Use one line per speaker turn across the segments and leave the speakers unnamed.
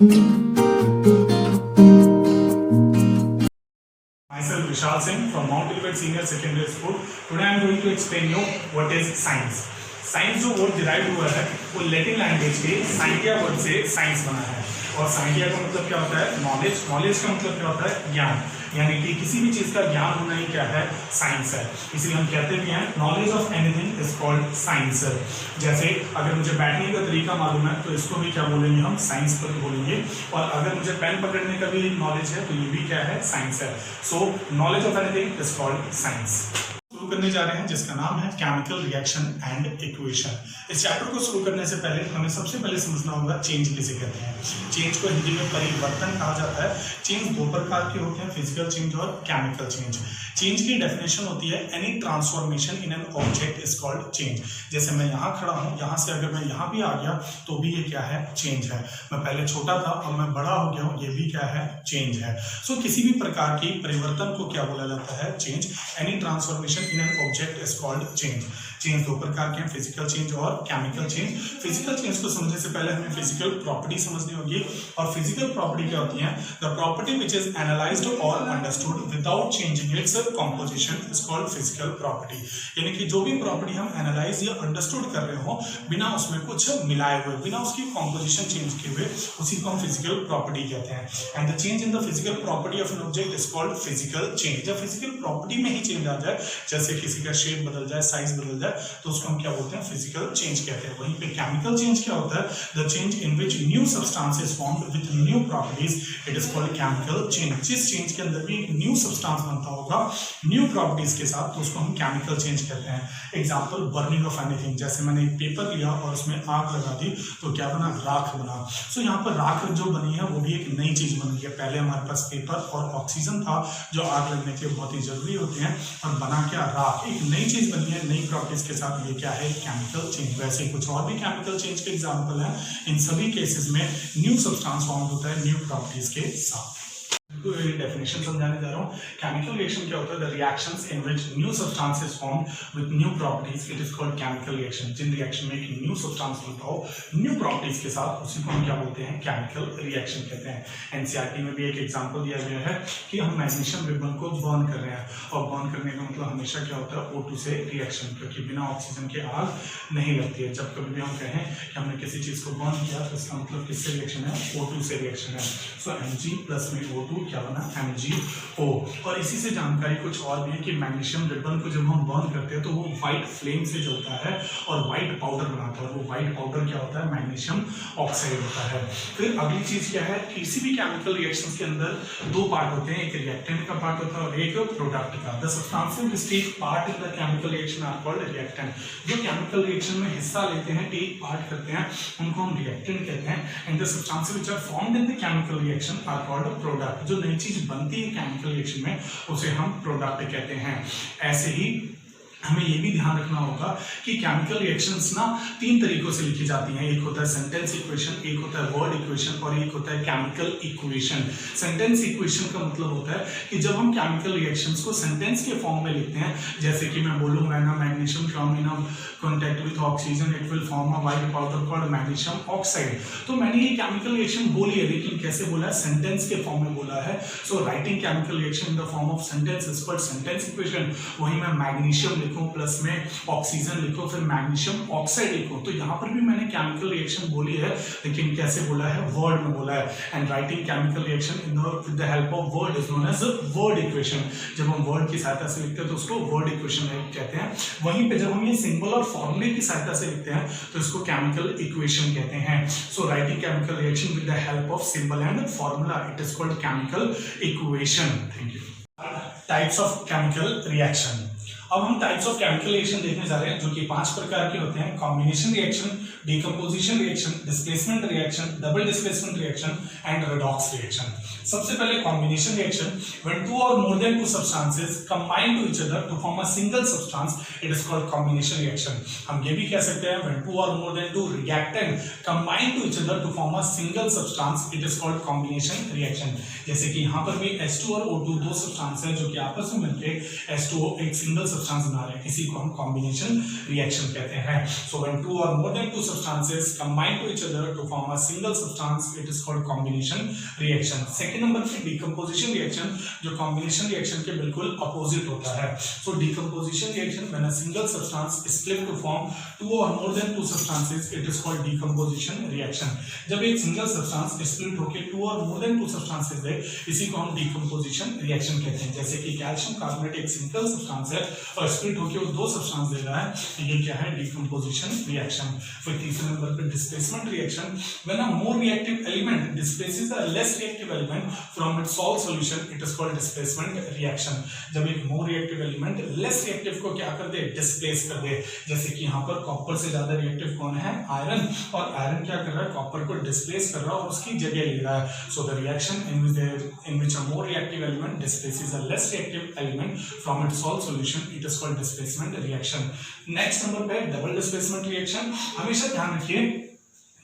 Myself Vishal Singh from Mount Olivet Senior Secondary School. Today I am going to explain you what is science. Science जो word derive हुआ है वो Latin language के scientia word से science बना है। और साइंटिया का मतलब क्या होता है? नॉलेज। नॉलेज का मतलब क्या होता है? ज्ञान। यानी कि किसी भी चीज का ज्ञान होना ही क्या है? साइंस है। इसलिए हम कहते भी हैं knowledge of anything is called science. जैसे अगर मुझे बैठने का तरीका मालूम है तो इसको भी क्या बोलेंगे? हम साइंस पर बोलेंगे। और अगर मुझे पेन पकड़ने का भी नॉलेज है तो ये भी क्या है? साइंस है। सो knowledge of anything is called science. शुरू करने जा रहे हैं जिसका नाम है केमिकल रिएक्शन एंड इक्वेशन। इस चैप्टर को शुरू करने से पहले हमें सबसे पहले समझना होगा चेंज किसे कहते हैं। चेंज को हिंदी में परिवर्तन कहा जाता है। चेंज दो प्रकार के होते हैं, फिजिकल चेंज और केमिकल चेंज। चेंज की डेफिनेशन होती है any transformation in an object is called change. जैसे मैं यहाँ खड़ा हूँ, यहाँ से अगर मैं यहाँ भी आ गया तो भी ये क्या है? चेंज है। मैं पहले छोटा था अब मैं बड़ा हो गया हूँ, ये भी क्या है? चेंज है। सो किसी भी प्रकार की परिवर्तन को क्या बोला जाता है? Change. Any transformation in an object is called change. Change दो प्रकार के हैं, फिजिकल चेंज और केमिकल चेंज। फिजिकल चेंज को समझने से पहले हमें फिजिकल प्रॉपर्टी समझनी होगी। और फिजिकल प्रॉपर्टी क्या होती है? The property which is analysed और understood without changing its composition is called physical property. यानी कि जो भी प्रॉपर्टी हम एनालाइज या अंडरस्टूड कर रहे हो बिना उसमें कुछ मिलाए हुए, बिना उसकी कॉम्पोजिशन चेंज किए हुए, उसी को हम फिजिकल प्रॉपर्टी कहते हैं। And the change in the physical property of an object is called physical change. जब फिजिकल प्रॉपर्टी में ही चेंज आ जाए, जैसे किसी का शेप बदल जाए, साइज बदल जाए, तो उसको हम क्या बोलते हैं? फिजिकल चेंज कहते हैं। वहीं पे केमिकल चेंज क्या होता है? The change in which new substance is formed with new properties, it is called chemical change. जिस चेंज के अंदर भी एक न्यू सब्सटेंस बनता होगा न्यू प्रॉपर्टीज के साथ, तो उसको हम केमिकल चेंज कहते हैं। Example burning of anything. जैसे मैंने एक पेपर लिया और उसमें आग लगा दी तो क्या बना? राख बना। सो यहाँ पर राख जो बनी है वो भी एक नई चीज बन गई है। पहले हमारे पास पेपर और ऑक्सीजन था जो आग लगने के लिए बहुत ही जरूरी होते हैं, और बना क्या? राख। एक नई चीज बनी है नई प्रॉपर्टीज के साथ, ये क्या है? Chemical change. वैसे कुछ और भी केमिकल चेंज के एग्जांपल है। इन सभी केसेस में न्यू सब्सटेंस फॉर्म होता है न्यू प्रॉपर्टीज के साथ। तो ये डेफिनेशन समझाने जा रहा हूँ। केमिकल रिएक्शन क्या होता है? The reactions in which new substance is formed with new properties, it is called chemical reaction. जिन रिएक्शन में एक न्यू सब्सटेंस बनता हो न्यू प्रॉपर्टीज के साथ, उसी को हम क्या बोलते हैं? केमिकल रिएक्शन कहते हैं। एनसीईआरटी में भी एक एग्जांपल दिया गया है कि हम मैग्नीशियम रिबन को बर्न कर रहे हैं, और बर्न करने का मतलब हमेशा क्या होता है? O2 से रिएक्शन, क्योंकि बिना ऑक्सीजन के आग नहीं लगती है। जब कभी भी हम कहें कि हमने किसी चीज को बर्न किया तो इसका मतलब किससे रिएक्शन है? O2 से रिएक्शन है। सो Mg प्लस में O2 क्या बना? MgO। और इसी से जानकारी कुछ और भी है कि मैग्नीशियम रिबन को जब हम बर्न करते हैं तो वो व्हाइट फ्लेम से जलता है और व्हाइट पाउडर बनाता है। वो व्हाइट पाउडर क्या होता है? मैग्नीशियम ऑक्साइड होता है। फिर अगली चीज क्या है? किसी भी केमिकल रिएक्शंस के अंदर दो पार्ट होते हैं, एक रिएक्टेंट का पार्ट होता है और एक प्रोडक्ट का। The substances which take part in the chemical reaction are called reactant. जो केमिकल रिएक्शन में हिस्सा लेते हैं, टेक पार्ट करते हैं, उनको हम रिएक्टेंट कहते हैं। And the substances which are formed in the chemical reaction are called product. जो नई चीज बनती है केमिकल रिएक्शन में उसे हम प्रोडक्ट कहते हैं। ऐसे ही हमें ये भी ध्यान रखना होगा कि केमिकल रिएक्शंस ना तीन तरीकों से लिखी जाती हैं। एक होता है सेंटेंस इक्वेशन, एक होता है वर्ड इक्वेशन और एक होता है केमिकल इक्वेशन। सेंटेंस इक्वेशन का मतलब होता है कि जब हम केमिकल रिएक्शंस को सेंटेंस के फॉर्म में लिखते हैं, जैसे कि मैं बोलूँ when a magnesium come in contact with oxygen it will form a white powder called magnesium oxide. तो मैंने ये केमिकल रिएक्शन बोली है, लेकिन कैसे बोला है? सेंटेंस के फॉर्म में बोला है। So writing chemical reaction in the form of sentence is called sentence equation. वहीं मैं मैग्नीशियम लिखूं प्लस में ऑक्सीजन लिखो फिर मैग्नीशियम ऑक्साइड लिखो, तो यहाँ पर भी मैंने केमिकल रिएक्शन बोली है, लेकिन कैसे बोला है? वर्ड में बोला है। And writing chemical reaction with the help of word is known as word equation. जब हम वर्ड की सहायता से लिखते हैं तो उसको वर्ड इक्वेशन कहते हैं। वहीं पे जब हम ये सिंबल और फॉर्मूले की सहायता से लिखते हैं तो इसको केमिकल इक्वेशन कहते हैं। So writing chemical reaction with the help of symbol and formula, it is called chemical equation. Thank you. Types of chemical reaction. अब हम टाइप्स ऑफ केमिकल रिएक्शन देखने जा रहे हैं, जो कि 5 प्रकार के होते हैं। Combination reaction, decomposition reaction, displacement reaction, double displacement reaction and redox reaction. सबसे पहले कॉम्बिनेशन रिएक्शन, व्हेन टू और more than two substances combine to each other to form a single substance, it is called combination reaction. हम ये भी कह सकते हैं when two और more than two reactant combine to each other to form a single substance, it is called combination reaction. जैसे कि यहाँ पर भी H2 और O2 दो सब्सटेंस है जो कि आपस में मिलकर H2O एक सिंगल सब्सटेंस बना रहे हैं, इसी को हम कॉम्बिनेशन रिएक्शन कहते हैं. So when two or more than two substances combine to each other to form a single substance, it is called combination reaction. Second number पे decomposition reaction, जो combination reaction के बिल्कुल opposite होता है. So decomposition reaction, when a single substance is split to form two or more than two substances, it is called decomposition reaction. जब एक single substance split होके two or more than two substances है, इसी को हम decomposition reaction कहते हैं. जैसे कि कैल्शियम कार्बोनेट एक सिंगल सब्सटेंस है और स्प्लिट होके वो दो सब्सटेंस दे रहा है, ये क्या है, decomposition reaction. फिर तीसरे नंबर पे displacement reaction, when a more reactive element displaces a less reactive element from its salt solution, it is called displacement reaction. जब एक more reactive element less reactive को क्या कर दे, displace कर दे. जैसे कि यहाँ पर कॉपर से ज्यादा reactive कौन है, आयरन, और आयरन क्या कर रहा है, कॉपर को displace कर रहा है और उसकी जगह ले रहा है. So the reaction in which a more reactive element displaces a less reactive element from its salt solution, it is called displacement reaction. Next number पे डबल डिस्प्लेसमेंट रिएक्शन. हमेशा ध्यान रखिए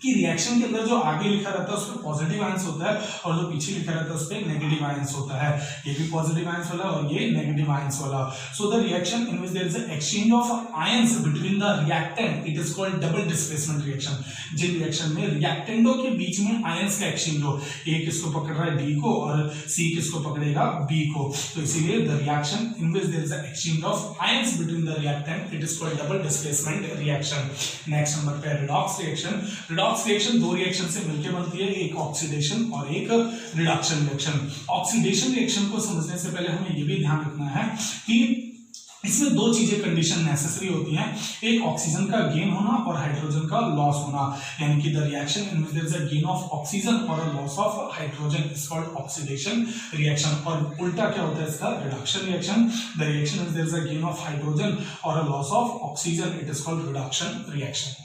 कि रिएक्शन के अंदर जो आगे लिखा रहता है उस पर पॉजिटिव आयंस होता है और जो पीछे लिखा रहता है उस पर नेगेटिव आयंस होता है. ये भी पॉजिटिव आयंस वाला और ये नेगेटिव आयंस वाला. So the reaction in which there is a exchange of ions between the reactant, it is called double displacement reaction. जिन रिएक्शन में रिएक्टेंटों के बीच में आयंस का एक्सचेंज हो, ए किसको पकड़ रहा है, डी को, और सी किसको पकड़ेगा, बी को, तो इसीलिए the reaction in which there is a exchange of ions between the reactant, it is called double displacement reaction. Next number पे रिडॉक्स रिएक्शन. रिडॉक्स रिएक्शन दो रिएक्शन से मिलकर बनती है, एक ऑक्सीडेशन और एक रिडक्शन रिएक्शन. ऑक्सीडेशन रिएक्शन को समझने से पहले हमें यह भी ध्यान रखना है कि इसमें दो चीजें कंडीशन नेसेसरी होती हैं, एक ऑक्सीजन का गेन होना और हाइड्रोजन का लॉस होना. यानी कि the reaction in which there is a gain of oxygen और a loss of hydrogen is called oxidation reaction. और उल्टा क्या होता है इसका, reduction reaction. The reaction is there is a gain of hydrogen और a loss of oxygen, it is called reduction reaction.